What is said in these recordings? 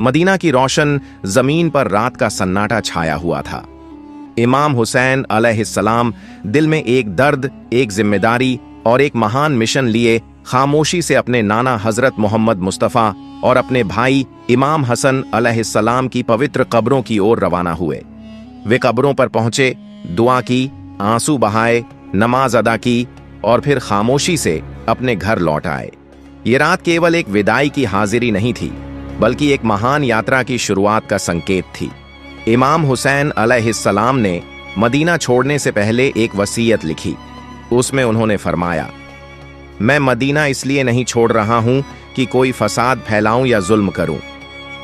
Medina की रोशन जमीन पर रात का सन्नाटा छाया हुआ था। इमाम हुसैन अलैहिस्सलाम दिल में एक दर्द, एक जिम्मेदारी और एक महान मिशन लिए खामोशी से अपने नाना हजरत मोहम्मद मुस्तफ़ा और अपने भाई इमाम हसन अलैहिस्सलाम की पवित्र कब्रों की ओर रवाना हुए। वे कब्रों पर पहुंचे, दुआ की, आंसू बहाए, नमाज अदा की और फिर खामोशी से अपने घर लौट आए। ये रात केवल एक विदाई की हाजिरी नहीं थी, बल्कि एक महान यात्रा की शुरुआत का संकेत थी। इमाम हुसैन अलैहिस्सलाम ने मदीना छोड़ने से पहले एक वसीयत लिखी। उसमें उन्होंने फरमाया, मैं मदीना इसलिए नहीं छोड़ रहा हूं कि कोई फसाद फैलाऊं या जुल्म करूं।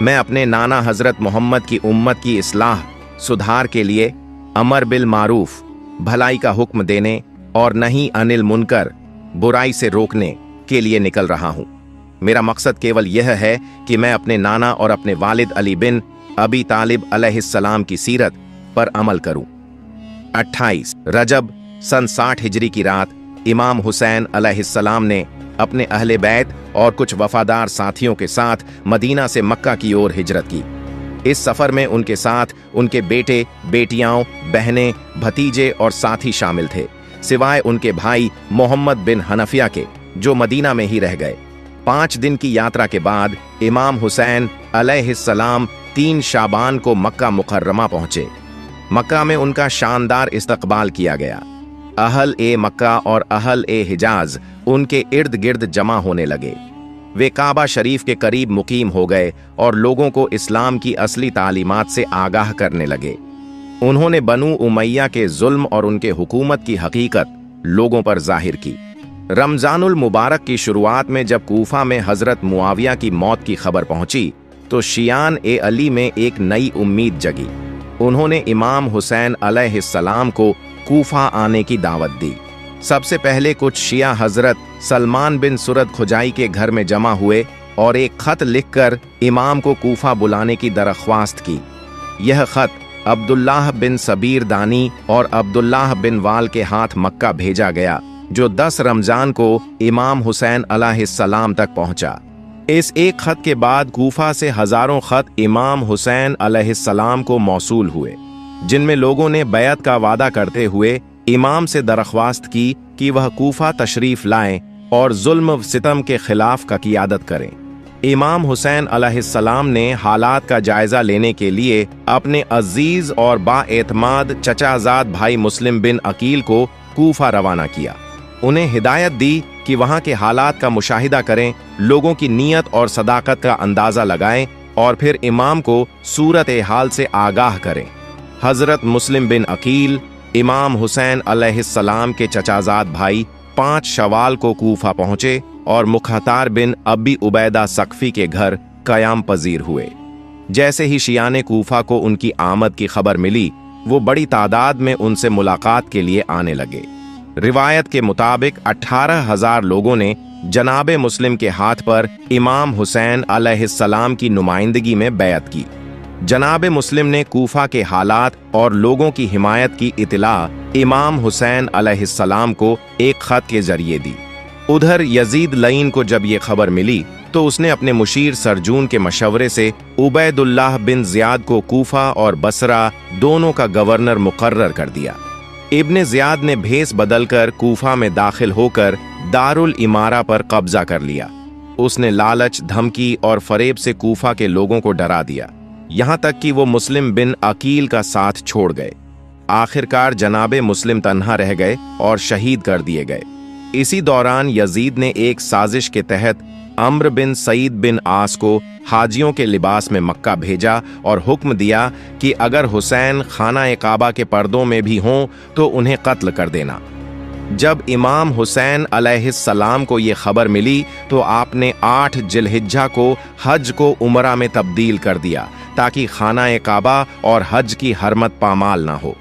मैं अपने नाना हजरत मोहम्मद की उम्मत की इस्लाह, सुधार के लिए अमर बिल मारूफ, भलाई का हुक्म देने और नहीं अनिल मुनकर, बुराई से रोकने के लिए निकल रहा हूं। मेरा मकसद केवल यह है कि मैं अपने नाना और अपने वालिद अली बिन अबी तालिब अलैहिस्सलाम की सीरत पर अमल करूं। 28 रजब सन 60 हिजरी की रात इमाम हुसैन अलैहिस्सलाम ने अपने अहले बैत और कुछ वफादार साथियों के साथ मदीना से मक्का की ओर हिजरत की। इस सफर में उनके साथ उनके बेटे, बेटियां, बहनें, भतीजे और साथी शामिल थे, सिवाय उनके भाई मोहम्मद बिन हनफिया के, जो मदीना में ही रह गए। 5 दिन की यात्रा के बाद इमाम हुसैन अलैहिस्सलाम 3 शाबान को मक्का मुकर्रमा पहुंचे। मक्का में उनका शानदार इस्तकबाल किया गया। अहल ए मक्का और अहल ए हिजाज उनके इर्द गिर्द जमा होने लगे। वे काबा शरीफ के करीब मुकीम हो गए और लोगों को इस्लाम की असली तालीमात से आगाह करने लगे। उन्होंने बनु उमैया के जुल्म और उनके हुकूमत की हकीकत लोगों पर जाहिर की। रमजानुल मुबारक की शुरुआत में जब कूफा में हजरत मुआविया की मौत की खबर पहुंची तो शियान ए अली में एक नई उम्मीद जगी। उन्होंने इमाम हुसैन अलैहिस्सलाम को कूफा आने की दावत दी। सबसे पहले कुछ शिया हजरत सलमान बिन सुरद खुजाई के घर में जमा हुए और एक खत लिखकर इमाम को कूफा बुलाने की दरख्वास्त की। यह खत अब्दुल्लाह बिन सबीर दानी और अब्दुल्लाह बिन वाल के हाथ मक्का भेजा गया, जो 10 रमजान को इमाम हुसैन अलैहिस्सलाम तक पहुंचा। इस एक खत के बाद कूफा से हजारों खत इमाम हुसैन अलैहिस्सलाम को मौसूल हुए, जिनमें लोगों ने बैत का वादा करते हुए इमाम से दरख्वास्त की कि वह कूफा तशरीफ लाएं और जुल्म सितम के खिलाफ का क़ियादत करें। इमाम हुसैन अलैहिस्सलाम ने हालात का जायजा लेने के लिए अपने अजीज और बाएतमाद चचाजाद भाई मुस्लिम बिन अकील को कूफा रवाना किया। उन्हें हिदायत दी कि वहां के हालात का मुशाहिदा करें, लोगों की नीयत और सदाकत का अंदाजा लगाएं और फिर इमाम को सूरत हाल से आगाह करें। हजरत मुस्लिम बिन अकील इमाम हुसैन अलैहिस्सलाम के चचाजाद भाई 5 शवाल को कूफा पहुंचे और मुख्तार बिन अबी उबैदा सकफी के घर कयाम पजीर हुए। जैसे ही शियाने कूफा को उनकी आमद की खबर मिली, वो बड़ी तादाद में उनसे मुलाकात के लिए आने लगे। रिवायत के मुताबिक 18,000 लोगों ने जनाबे मुस्लिम के हाथ पर इमाम हुसैन अलैहिस्सलाम की नुमाइंदगी में बैत की। जनाबे मुस्लिम ने कूफा के हालात और लोगों की हिमायत की इतला इमाम हुसैन अलैहिस्सलाम को एक खत के जरिए दी। उधर यजीद लईन को जब ये खबर मिली तो उसने अपने मुशीर सरजून के मशवरे से उबैदुल्लाह बिन जियाद को कूफा और बसरा दोनों का गवर्नर मुकर्रर कर दिया। इब्ने जियाद ने भेस बदलकर कूफा में दाखिल होकर दारुल इमारा पर कब्जा कर लिया। उसने लालच, धमकी और फरेब से कूफा के लोगों को डरा दिया, यहां तक कि वो मुस्लिम बिन अकील का साथ छोड़ गए। आखिरकार जनाबे मुस्लिम तन्हा रह गए और शहीद कर दिए गए। इसी दौरान यजीद ने एक साजिश के तहत अम्र बिन सईद बिन आस को हाजियों के लिबास में मक्का भेजा और हुक्म दिया कि अगर हुसैन खाना काबा के पर्दों में भी हों तो उन्हें कत्ल कर देना। जब इमाम हुसैन अलैहिस्सलाम को ये खबर मिली तो आपने 8 जिलहिज्जा को हज को उमरा में तब्दील कर दिया ताकि खाना काबा और हज की हरमत पामाल ना हो।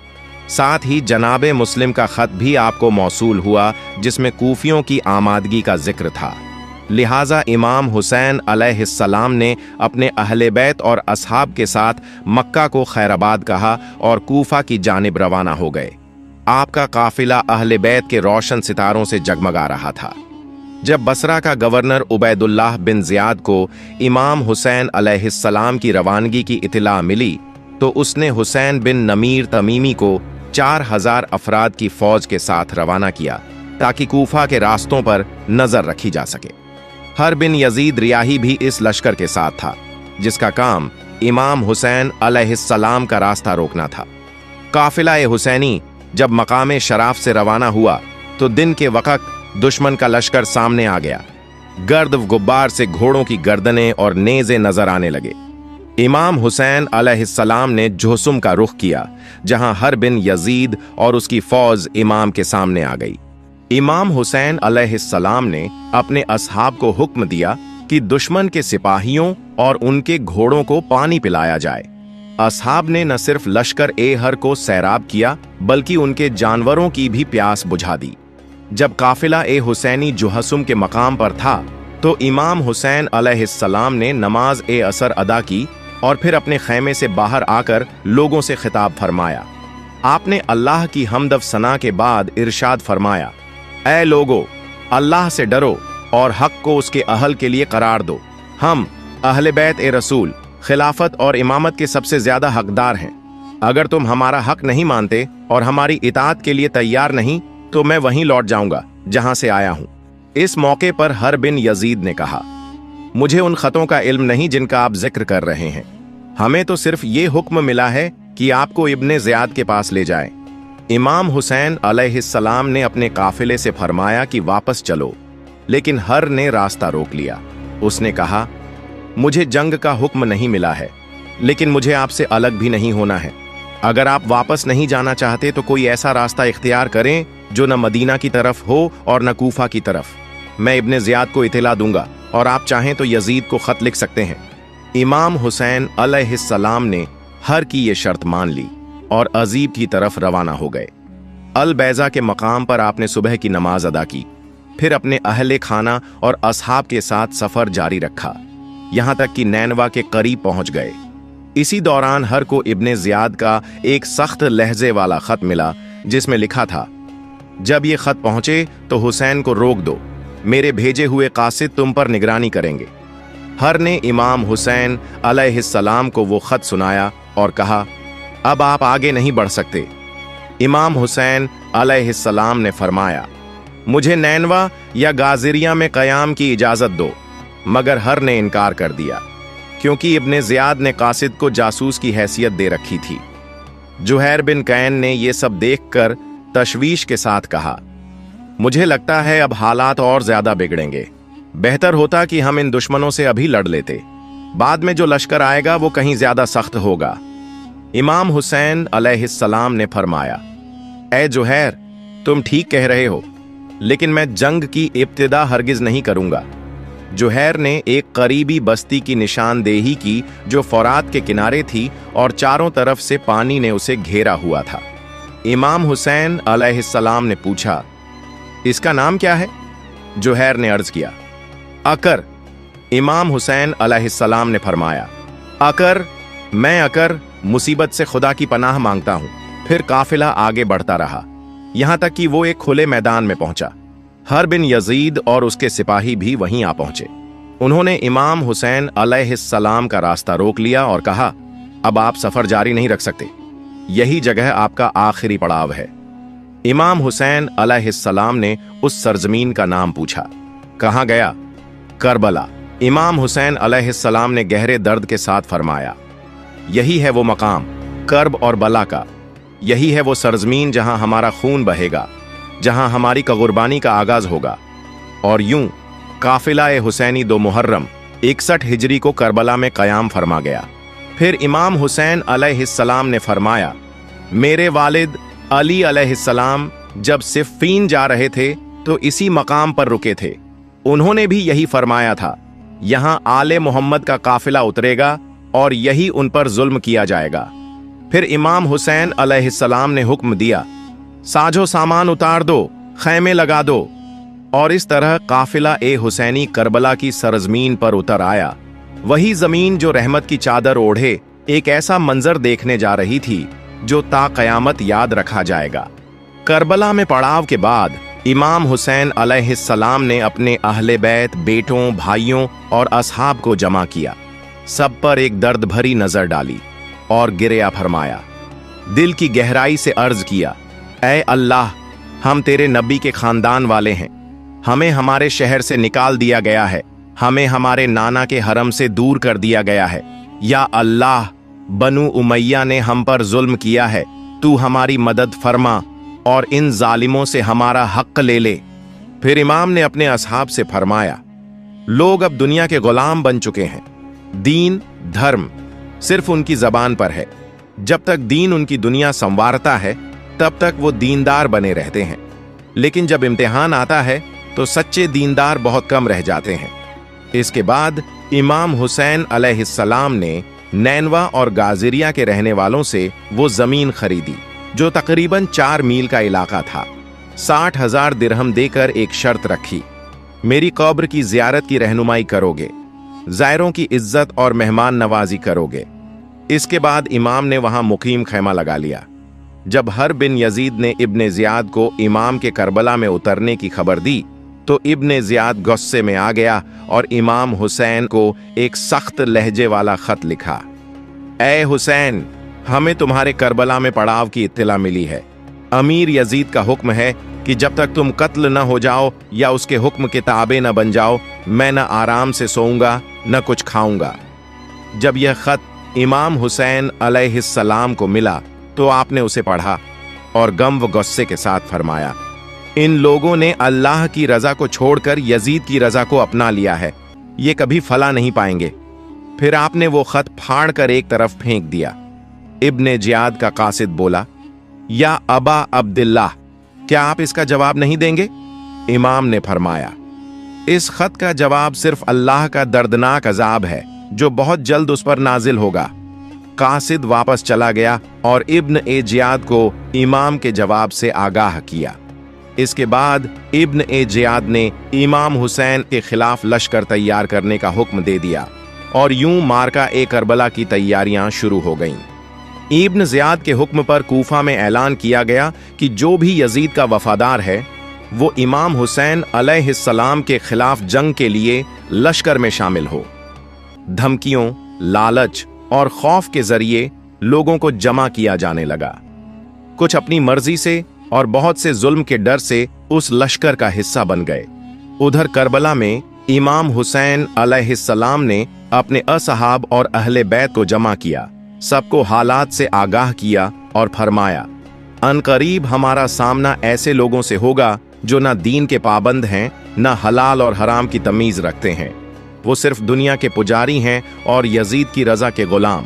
साथ ही जनाबे मुस्लिम का खत भी आपको मौसूल हुआ जिसमें कूफियों की आमादगी का जिक्र था। लिहाजा इमाम हुसैन अलैहिस्सलाम ने अपने अहले बैत और असहाब के साथ मक्का को खैराबाद कहा और कूफा की जानिब रवाना हो गए। आपका काफिला अहले बैत के रोशन सितारों से जगमगा रहा था। जब बसरा का गवर्नर उबैदुल्लाह बिन ज़ियाद को इमाम हुसैन अलैहिस्सलाम की रवानगी की इत्तला मिली तो उसने हुसैन बिन नमीर तमीमी को 4000 अफराद की फौज के साथ रवाना किया ताकि कूफा के रास्तों पर नजर रखी जा सके। हर बिन यजीद रियाही भी इस लश्कर के साथ था, जिसका काम इमाम हुसैन अलैहिस्सलाम का रास्ता रोकना था। काफिला हुसैनी जब मकाम शराफ से रवाना हुआ तो दिन के वक्त दुश्मन का लश्कर सामने आ गया। गर्द गुब्बार से घोड़ों की गर्दनें और नेज़े नजर आने लगे। इमाम हुसैन अलैहिस्सलाम ने जोसुम का रुख किया, जहां हर बिन यजीद और उसकी फौज इमाम के सामने आ गई। इमाम हुसैन अलैहिस्सलाम ने अपने असहाब को हुक्म दिया कि दुश्मन के सिपाहियों और उनके घोड़ों को पानी पिलाया जाए। असहाब ने न सिर्फ लश्कर हर को सैराब किया बल्कि उनके जानवरों की भी प्यास बुझा दी। जब काफिला हुसैनी जुहसुम के मकाम पर था तो इमाम हुसैन अलैहिस्सलाम ने नमाज असर अदा की और फिर अपने खैमे से बाहर आकर लोगों से खिताब फरमाया। आपने अल्लाह की हमद सना के बाद इरशाद फरमाया, ऐ लोगो, अल्लाह से डरो और हक को उसके अहल के लिए करार दो। हम अहले बैत रसूल खिलाफत और इमामत के सबसे ज्यादा हकदार हैं। अगर तुम हमारा हक नहीं मानते और हमारी इताअत के लिए तैयार नहीं तो मैं वहीं लौट जाऊंगा जहां से आया हूं। इस मौके पर हर बिन यजीद ने कहा, मुझे उन खतों का इल्म नहीं जिनका आप जिक्र कर रहे हैं। हमें तो सिर्फ ये हुक्म मिला है कि आपको इब्ने ज़ियाद के पास ले जाएं। इमाम हुसैन अलैहिस्सलाम ने अपने काफिले से फरमाया कि वापस चलो, लेकिन हर ने रास्ता रोक लिया। उसने कहा, मुझे जंग का हुक्म नहीं मिला है, लेकिन मुझे आपसे अलग भी नहीं होना है। अगर आप वापस नहीं जाना चाहते तो कोई ऐसा रास्ता इख्तियार करें जो न मदीना की तरफ हो और न कूफा की तरफ। मैं इब्ने ज़ियाद को इत्तला दूंगा और आप चाहें तो यजीद को खत लिख सकते हैं। इमाम हुसैन अलैहिस्सलाम ने हर की ये शर्त मान ली और अजीब की तरफ रवाना हो गए। अल बैजा के मकाम पर आपने सुबह की नमाज अदा की, फिर अपने अहले खाना और असहाब के साथ सफर जारी रखा, यहां तक कि नैनवा के करीब पहुंच गए। इसी दौरान हर को इब्ने ज़ियाद का एक सख्त लहजे वाला खत मिला जिसमें लिखा था, जब ये खत पहुंचे तो हुसैन को रोक दो, मेरे भेजे हुए कासिद तुम पर निगरानी करेंगे। हर ने इमाम हुसैन अलैहिस्सलाम को वो खत सुनाया और कहा, अब आप आगे नहीं बढ़ सकते। इमाम हुसैन अलैहिस्सलाम ने फरमाया, मुझे नैनवा या गाजिरिया में कयाम की इजाजत दो, मगर हर ने इनकार कर दिया क्योंकि इब्ने ज़ियाद ने कासिद को जासूस की हैसियत दे रखी थी। जुहैर बिन कैन ने यह सब देखकर तशवीश के साथ कहा, मुझे लगता है अब हालात और ज्यादा बिगड़ेंगे। बेहतर होता कि हम इन दुश्मनों से अभी लड़ लेते, बाद में जो लश्कर आएगा वो कहीं ज्यादा सख्त होगा। इमाम हुसैन अलैहिस्सलाम ने फरमाया, ऐ जुहैर, तुम ठीक कह रहे हो, लेकिन मैं जंग की इब्तिदा हरगिज नहीं करूंगा। जुहैर ने एक करीबी बस्ती की निशानदेही की जो फौरात के किनारे थी और चारों तरफ से पानी ने उसे घेरा हुआ था। इमाम हुसैन अलैहिस्सलाम ने पूछा, इसका नाम क्या है? जुहैर ने अर्ज किया, अकर। इमाम हुसैन अलैहिस्सलाम ने फरमाया, अकर, मैं अकर मुसीबत से खुदा की पनाह मांगता हूं। फिर काफिला आगे बढ़ता रहा, यहां तक कि वो एक खुले मैदान में पहुंचा। हर बिन यजीद और उसके सिपाही भी वहीं आ पहुंचे। उन्होंने इमाम हुसैन अलैहिस्सलाम का रास्ता रोक लिया और कहा, अब आप सफर जारी नहीं रख सकते, यही जगह आपका आखिरी पड़ाव है। इमाम हुसैन अलैहिस्सलाम ने उस सरजमीन का नाम पूछा। कहां गया? करबला। इमाम हुसैन अलैहिस्सलाम ने गहरे दर्द के साथ फरमाया, यही है वो मकाम कर्ब और बला का, यही है वो सरजमीन जहां हमारा खून बहेगा, जहां हमारी कुर्बानी का आगाज होगा। और यूं काफिला हुसैनी 2 मुहर्रम 61 हिजरी को करबला में कयाम फरमा गया। फिर इमाम हुसैन अलैहिस्सलाम ने फरमाया, मेरे वालिद अली अलैहिस्सलाम जब सिफ़ीन जा रहे थे तो इसी मकाम पर रुके थे। उन्होंने भी यही फरमाया था, यहां आले मोहम्मद का काफिला उतरेगा और यही उन पर जुल्म किया जाएगा। फिर इमाम हुसैन अलैहिस्सलाम ने हुक्म दिया, साजो सामान उतार दो, खैमे लगा दो। और इस तरह काफिला हुसैनी करबला की सरजमीन पर उतर आया। वही जमीन जो रहमत की चादर ओढ़े एक ऐसा मंजर देखने जा रही थी जो ता कयामत याद रखा जाएगा। करबला में पड़ाव के बाद इमाम हुसैन अलैहिस्सलाम ने अपने अहले बैत, बेटों, भाइयों और असहाब को जमा किया, सब पर एक दर्द भरी नजर डाली और गिरिया फरमाया। दिल की गहराई से अर्ज किया, ऐ अल्लाह, हम तेरे नबी के खानदान वाले हैं, हमें हमारे शहर से निकाल दिया गया है, हमें हमारे नाना के हरम से दूर कर दिया गया है। या अल्लाह, बनु उमैया ने हम पर जुल्म किया है, तू हमारी मदद फरमा और इन जालिमों से हमारा हक ले ले। फिर इमाम ने अपने असहाब से फरमाया, लोग अब दुनिया के गुलाम बन चुके हैं, दीन धर्म सिर्फ उनकी जबान पर है, जब तक दीन उनकी दुनिया संवारता है तब तक वो दीनदार बने रहते हैं, लेकिन जब इम्तिहान आता है तो सच्चे दीनदार बहुत कम रह जाते हैं। इसके बाद इमाम हुसैन अलैहिस्सलाम ने नैनवा और गाजिरिया के रहने वालों से वो जमीन खरीदी जो तकरीबन 4 मील का इलाका था। 60,000 दिरहम देकर एक शर्त रखी, मेरी कब्र की जियारत की रहनुमाई करोगे, ज़ायरों की इज्जत और मेहमान नवाजी करोगे। इसके बाद इमाम ने वहां मुकीम खैमा लगा लिया। जब हर बिन यजीद ने इब्ने ज़ियाद को इमाम के करबला में उतरने की खबर दी तो इब्ने ज़ियाद गुस्से में आ गया और इमाम हुसैन को एक सख्त लहजे वाला खत लिखा। ऐ हुसैन, हमें तुम्हारे करबला में पड़ाव की इत्तला मिली है। अमीर यजीद का हुक्म है कि जब तक तुम कत्ल न हो जाओ या उसके हुक्म के ताबे न बन जाओ, मैं न आराम से सोऊंगा न कुछ खाऊंगा। जब यह खत इमाम हुसैन अलैहिस्सलाम को मिला तो आपने उसे पढ़ा और गम व गुस्से के साथ फरमाया, इन लोगों ने अल्लाह की रजा को छोड़कर यजीद की रजा को अपना लिया है, ये कभी फला नहीं पाएंगे। फिर आपने वो खत फाड़ कर एक तरफ फेंक दिया। इब्ने ज़ियाद का कासिद बोला, या अबा अब्दुल्लाह, क्या आप इसका जवाब नहीं देंगे? इमाम ने फरमाया, इस खत का जवाब सिर्फ अल्लाह का दर्दनाक अजाब है जो बहुत जल्द उस पर नाजिल होगा। कासिद वापस चला गया और इब्न ए ज़ियाद को इमाम के जवाब से आगाह किया। इसके बाद इब्न ए ज़ियाद ने इमाम हुसैन के खिलाफ लश्कर तैयार करने का हुक्म दे दिया और यूं मार्का ए करबला की तैयारियां शुरू हो गईं। इब्न ज़ियाद के हुक्म पर कूफा में ऐलान किया गया कि जो भी यजीद का वफादार है वो इमाम हुसैन अलैहिस्सलाम के खिलाफ जंग के लिए लश्कर में शामिल हो। धमकियों, लालच और खौफ के जरिए लोगों को जमा किया जाने लगा। कुछ अपनी मर्जी से और बहुत से जुल्म के डर से उस लश्कर का हिस्सा बन गए। उधर करबला में इमाम हुसैन अलैहिस्सलाम ने अपने असहाब और अहले बैत को जमा किया, सबको हालात से आगाह किया और फरमाया, अनकरीब हमारा सामना ऐसे लोगों से होगा जो ना दीन के पाबंद हैं, ना हलाल और हराम की तमीज रखते हैं, वो सिर्फ दुनिया के पुजारी हैं और यजीद की रजा के गुलाम।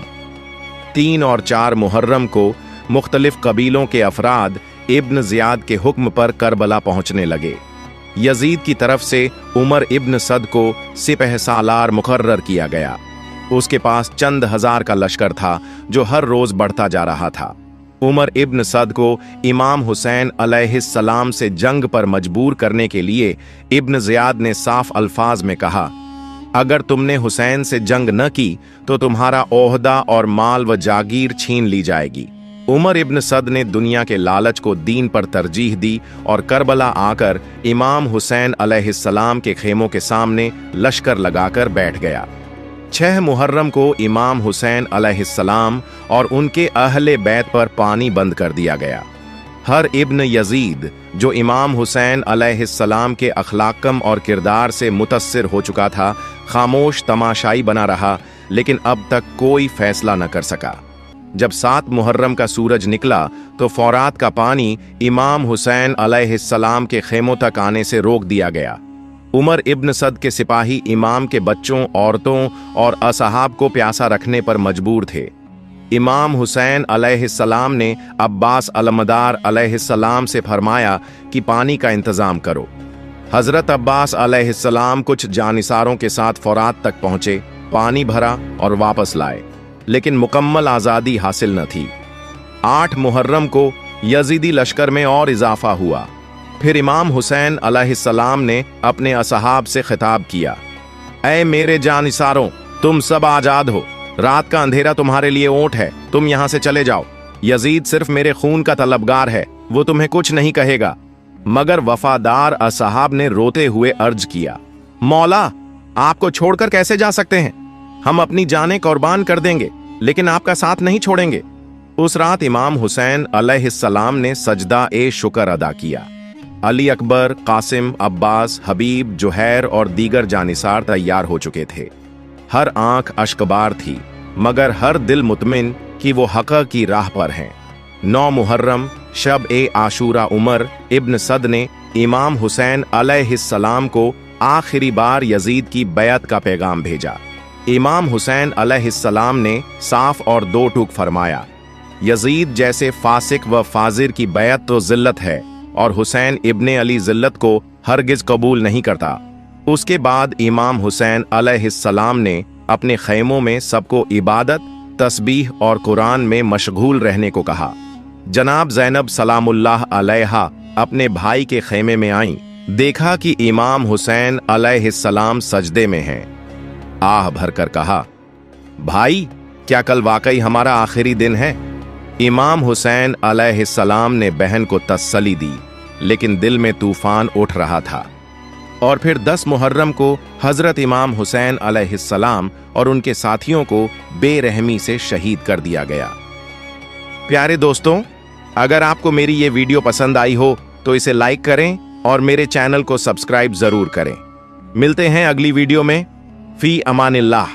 3 और 4 मुहर्रम को मुख्तलिफ कबीलों के अफराद इब्न ज़ियाद के हुक्म पर करबला पहुंचने लगे। यजीद की तरफ से उमर इब्न सद को सिपह सालार मुकर्रर किया गया। उसके पास चंद हजार का लश्कर था जो हर रोज बढ़ता जा रहा था। उमर इब्न सद को इमाम हुसैन अलैहिस्सलाम से जंग पर मजबूर करने के लिए इब्न ज़ियाद ने साफ अल्फाज में कहा, अगर तुमने हुसैन से जंग न की तो तुम्हारा ओहदा और माल व जागीर छीन ली जाएगी। उमर इब्न सद ने दुनिया के लालच को दीन पर तरजीह दी और करबला आकर इमाम हुसैन अलैहिस्सलाम के खेमों के सामने लश्कर लगाकर बैठ गया। 6 मुहर्रम को इमाम हुसैन अलैहिस्सलाम और उनके अहले बैत पर पानी बंद कर दिया गया। हर इब्न यजीद जो इमाम हुसैन अलैहिस्सलाम के अखलाकम और किरदार से मुतस्सिर हो चुका था, खामोश तमाशाई बना रहा, लेकिन अब तक कोई फैसला न कर सका। जब 7 मुहर्रम का सूरज निकला तो फौरात का पानी इमाम हुसैन अलैहिस्सलाम के खेमों तक आने से रोक दिया गया। उमर इब्न सद के सिपाही इमाम के बच्चों, औरतों और असहाब को प्यासा रखने पर मजबूर थे। इमाम हुसैन अलैहिस्सलाम ने अब्बास अलमदार अलैहिस्सलाम से फरमाया कि पानी का इंतजाम करो। हजरत अब्बास अलैहिस्सलाम कुछ जानिसारों के साथ फौरात तक पहुंचे, पानी भरा और वापस लाए, लेकिन मुकम्मल आज़ादी हासिल न थी। 8 मुहर्रम को यजीदी लश्कर में और इजाफा हुआ। फिर इमाम हुसैन अलैहिस्सलाम ने अपने असहाब से खिताब किया, ऐ मेरे जानिसारों, तुम सब आजाद हो, रात का अंधेरा तुम्हारे लिए ऊंट है, तुम यहां से चले जाओ। यजीद सिर्फ मेरे खून का तलबगार है, वो तुम्हें कुछ नहीं कहेगा। मगर वफादार असहाब ने रोते हुए अर्ज किया, मौला, आपको छोड़कर कैसे जा सकते हैं? हम अपनी जानें कुर्बान कर देंगे, लेकिन आपका साथ नहीं छोड़ेंगे। उस रात इमाम हुसैन अलैहिस्सलाम ने सजदा ए शुक्र अदा किया। अली अकबर, कासिम, अब्बास, हबीब, जुहैर और दीगर जानिसार तैयार हो चुके थे। हर आंख अश्कबार थी, मगर हर दिल मुतमिन कि वो हक़ की राह पर हैं। 9 मुहर्रम शब ए आशूरा उमर इब्न सद ने इमाम हुसैन अलैहिस्सलाम को आखिरी बार यजीद की बैत का पैगाम भेजा। इमाम हुसैन अलैहिस्सलाम ने साफ और दो टूक फरमाया, यजीद जैसे फासिक व फाजिर की बैत तो जिल्लत है और हुसैन इब्ने अली जिल्लत को हरगिज कबूल नहीं करता। उसके बाद इमाम हुसैन अलैहिस्सलाम ने अपने खैमों में सबको इबादत, तस्बीह और कुरान में मशगूल रहने को कहा। जनाब ज़ैनब सलामुल्लाह अलैहा अपने भाई के खैमे में आईं, देखा कि इमाम हुसैन अलैहिस्सलाम सजदे में हैं। आह भरकर कहा, भाई, क्या कल वाकई हमारा आखिरी दिन है? इमाम हुसैन अलैहिस्सलाम ने बहन को तसल्ली दी, लेकिन दिल में तूफान उठ रहा था। और फिर 10 मुहर्रम को हजरत इमाम हुसैन अलैहिस्सलाम और उनके साथियों को बेरहमी से शहीद कर दिया गया। प्यारे दोस्तों, अगर आपको मेरी ये वीडियो पसंद आई हो तो इसे लाइक करें और मेरे चैनल को सब्सक्राइब जरूर करें। मिलते हैं अगली वीडियो में। फी अमानिल्लाह।